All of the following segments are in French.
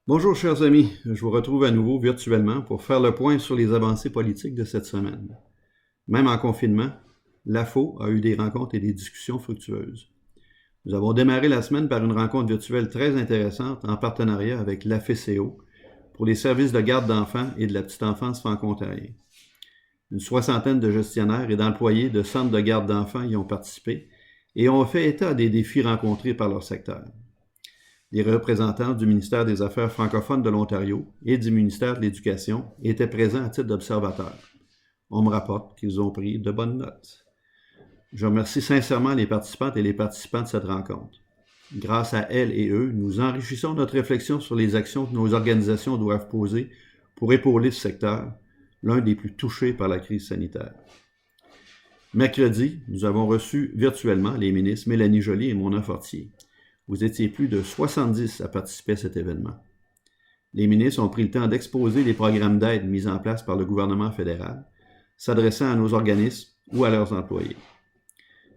Bonjour chers amis, je vous retrouve à nouveau virtuellement pour faire le point sur les avancées politiques de cette semaine. Même en confinement, l'AFO a eu des rencontres et des discussions fructueuses. Nous avons démarré la semaine par une rencontre virtuelle très intéressante en partenariat avec l'AFCO pour les services de garde d'enfants et de la petite enfance franco-ontarienne. Une soixantaine de gestionnaires et d'employés de centres de garde d'enfants y ont participé et ont fait état des défis rencontrés par leur secteur. Les représentants du ministère des Affaires francophones de l'Ontario et du ministère de l'Éducation étaient présents à titre d'observateurs. On me rapporte qu'ils ont pris de bonnes notes. Je remercie sincèrement les participantes et les participants de cette rencontre. Grâce à elles et eux, nous enrichissons notre réflexion sur les actions que nos organisations doivent poser pour épauler ce secteur, l'un des plus touchés par la crise sanitaire. Mercredi, nous avons reçu virtuellement les ministres Mélanie Joly et Mona Fortier. Vous étiez plus de 70 à participer à cet événement. Les ministres ont pris le temps d'exposer les programmes d'aide mis en place par le gouvernement fédéral, s'adressant à nos organismes ou à leurs employés.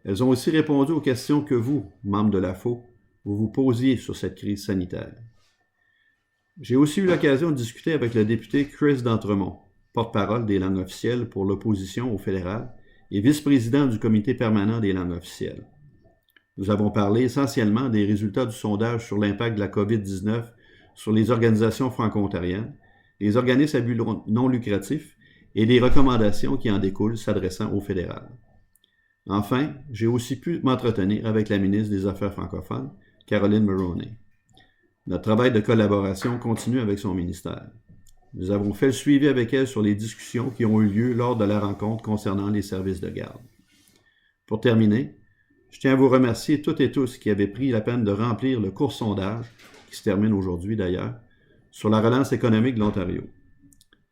Elles ont aussi répondu aux questions que vous, membres de l'AFO, vous vous posiez sur cette crise sanitaire. J'ai aussi eu l'occasion de discuter avec le député Chris D'Entremont, porte-parole des langues officielles pour l'opposition au fédéral et vice-président du comité permanent des langues officielles. Nous avons parlé essentiellement des résultats du sondage sur l'impact de la COVID-19 sur les organisations franco-ontariennes, les organismes à but non lucratif et les recommandations qui en découlent s'adressant au fédéral. Enfin, j'ai aussi pu m'entretenir avec la ministre des Affaires francophones, Caroline Mulroney. Notre travail de collaboration continue avec son ministère. Nous avons fait le suivi avec elle sur les discussions qui ont eu lieu lors de la rencontre concernant les services de garde. Pour terminer, je tiens à vous remercier toutes et tous qui avez pris la peine de remplir le court sondage, qui se termine aujourd'hui d'ailleurs, sur la relance économique de l'Ontario.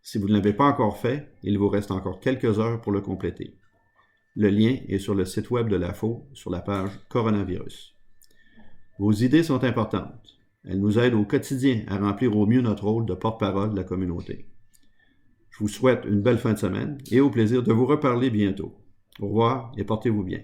Si vous ne l'avez pas encore fait, il vous reste encore quelques heures pour le compléter. Le lien est sur le site web de l'AFO, sur la page Coronavirus. Vos idées sont importantes. Elles nous aident au quotidien à remplir au mieux notre rôle de porte-parole de la communauté. Je vous souhaite une belle fin de semaine et au plaisir de vous reparler bientôt. Au revoir et portez-vous bien.